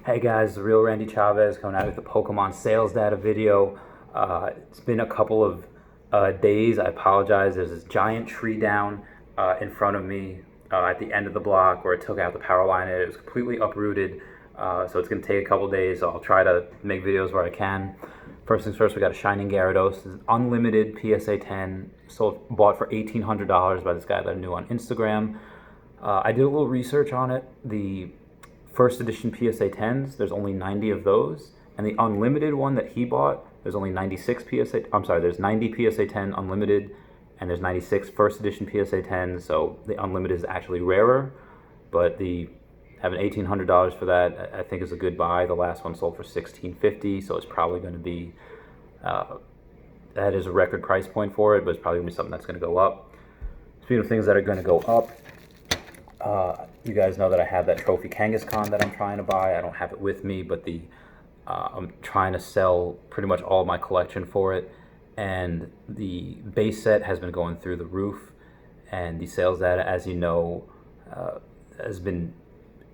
Hey guys, the real Randy Chavez coming out with the Pokemon sales data video. It's been a couple of days. I apologize. There's this giant tree down in front of me at the end of the block where it took out the power line. It was completely uprooted, so it's going to take a couple of days. So I'll try to make videos where I can. First things first, we got a Shining Gyarados. It's an unlimited PSA 10, bought for $1,800 by this guy that I knew on Instagram. I did a little research on it. The first edition PSA 10s, there's only 90 of those. And the unlimited one that he bought, there's only 96 PSA, I'm sorry, there's 90 PSA 10 unlimited, and there's 96 first edition PSA 10s, so the unlimited is actually rarer. But having $1,800 for that, I think is a good buy. The last one sold for $1,650, so it's probably going to be, that is a record price point for it, but it's probably going to be something that's going to go up. Speaking of things that are going to go up, you guys know that I have that trophy Kangaskhan that I'm trying to buy. I don't have it with me, but I'm trying to sell pretty much all of my collection for it. And the base set has been going through the roof, and the sales data, as you know, has been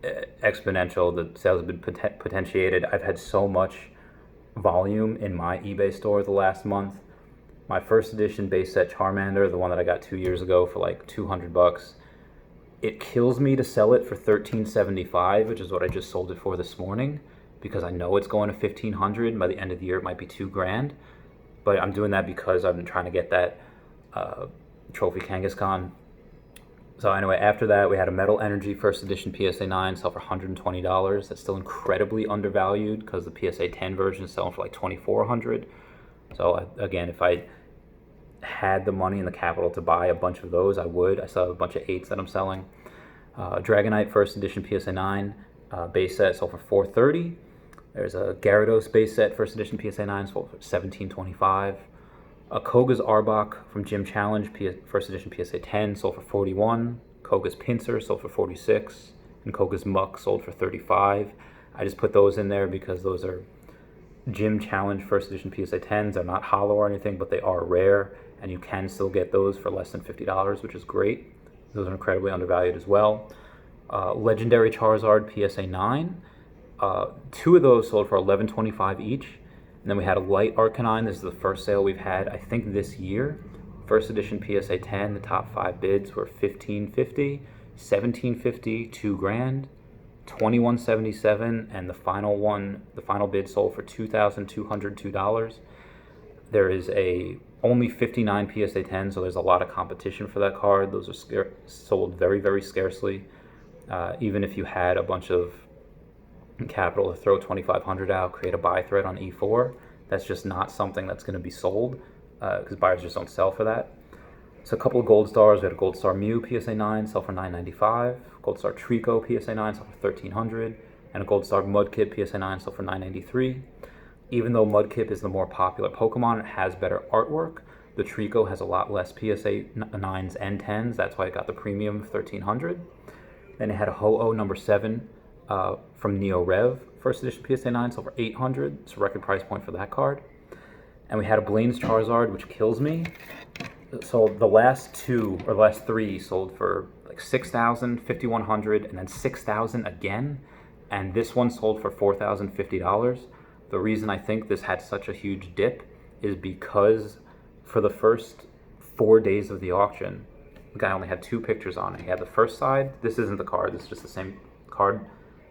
exponential. The sales have been potentiated. I've had so much volume in my eBay store the last month. My first edition base set Charmander, the one that I got 2 years ago for like $200, it kills me to sell it for $1,375, which is what I just sold it for this morning, because I know it's going to $1,500, and by the end of the year it might be $2,000. But I'm doing that because I've been trying to get that trophy Kangaskhan. So anyway, after that we had a Metal Energy first edition PSA 9 sell for $120. That's still incredibly undervalued because the PSA 10 version is selling for like $2,400. So again, if I had the money and the capital to buy a bunch of those, I would. I still have a bunch of 8s that I'm selling. Dragonite first edition PSA 9 base set sold for $430. There's a Gyarados base set first edition PSA 9 sold for $1725. A Koga's Arbok from Gym Challenge first edition PSA 10 sold for $41. Koga's Pinsir sold for $46, and Koga's Muck sold for $35. I just put those in there because those are Gym Challenge first edition PSA 10s. They're not hollow or anything, but they are rare, and you can still get those for less than $50, which is great. Those are incredibly undervalued as well. Legendary Charizard PSA 9. Two of those sold for $11.25 each. And then we had a Light Arcanine. This is the first sale we've had, I think, this year. First edition PSA 10. The top 5 bids were $15.50, $17.50, $2,000, $21.77, and the final bid sold for $2,202. There is only 59 PSA 10, so there's a lot of competition for that card. Those are sold very, very scarcely. Even if you had a bunch of capital to throw 2,500 out, create a buy thread on E4, that's just not something that's going to be sold because buyers just don't sell for that. So a couple of Gold Stars. We had a Gold Star Mew PSA 9 sell for $995, Gold Star Trico PSA 9 sell for $1,300, and a Gold Star Mudkip PSA 9 sell for $993. Even though Mudkip is the more popular Pokemon, it has better artwork. The Trico has a lot less PSA 9s and 10s. That's why it got the premium of $1,300. Then it had a Ho-Oh number 7 from Neo Rev, first edition PSA 9, sold for $800. It's a record price point for that card. And we had a Blaine's Charizard, which kills me. So the last 3 sold for like $6,000, $5,100, and then $6,000 again. And this one sold for $4,050. The reason I think this had such a huge dip is because for the first 4 days of the auction, the guy only had 2 pictures on it. He had the first side. This isn't the card. This is just the same card,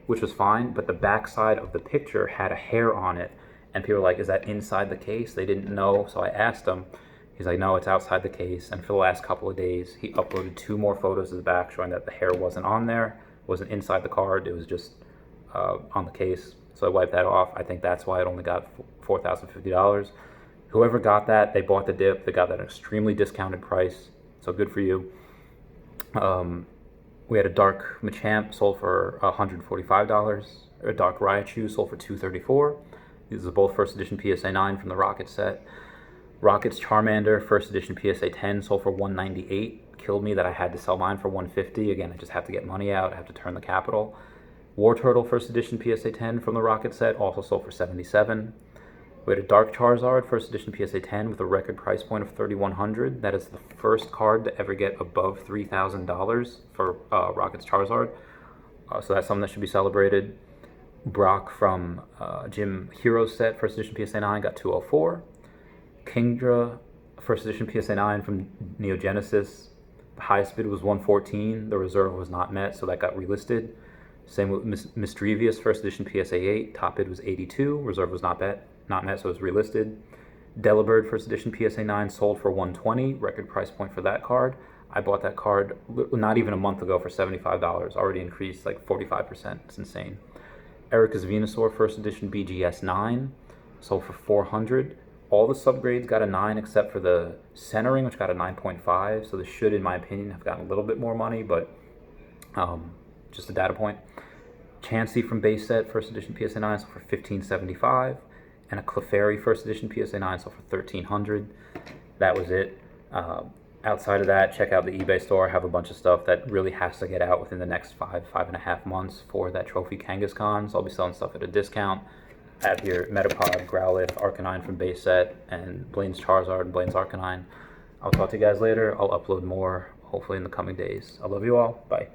which was fine. But the back side of the picture had a hair on it. And people were like, is that inside the case? They didn't know. So I asked him. He's like, no, it's outside the case. And for the last couple of days, he uploaded 2 more photos of the back showing that the hair wasn't on there. It wasn't inside the card. It was just on the case. So I wiped that off. I think that's why it only got $4,050. Whoever got that, they bought the dip. They got that at an extremely discounted price. So good for you. We had a Dark Machamp sold for $145. A Dark Raichu sold for $234. These are both first edition PSA 9 from the Rocket set. Rocket's Charmander first edition PSA 10 sold for $198. Killed me that I had to sell mine for $150. Again, I just have to get money out. I have to turn the capital. War Turtle first edition PSA 10 from the Rocket set also sold for $77. We had a Dark Charizard first edition PSA 10 with a record price point of $3,100. That is the first card to ever get above $3,000 for Rocket's Charizard. So that's something that should be celebrated. Brock from Jim Hero set, first edition PSA 9, got 204. Kingdra, first edition PSA 9 from Neogenesis. The highest bid was 114. The reserve was not met, so that got relisted. Same with Misdrevious, first edition PSA 8. Top bid was 82. Reserve was not met, so it was relisted. Delibird, first edition PSA 9, sold for 120. Record price point for that card. I bought that card not even a month ago for $75. Already increased like 45%. It's insane. Erika's Venusaur, first edition BGS 9, sold for 400. All the subgrades got a 9 except for the centering, which got a 9.5. So this should, in my opinion, have gotten a little bit more money, but just a data point. Chansey from base set, first edition PSA 9, sold for $15.75. And a Clefairy, first edition PSA 9, sold for $1,300. That was it. Outside of that, check out the eBay store. I have a bunch of stuff that really has to get out within the next 5.5 months for that Trophy Kangaskhan. So I'll be selling stuff at a discount. I have here Metapod, Growlithe, Arcanine from base set, and Blaine's Charizard and Blaine's Arcanine. I'll talk to you guys later. I'll upload more, hopefully in the coming days. I love you all. Bye.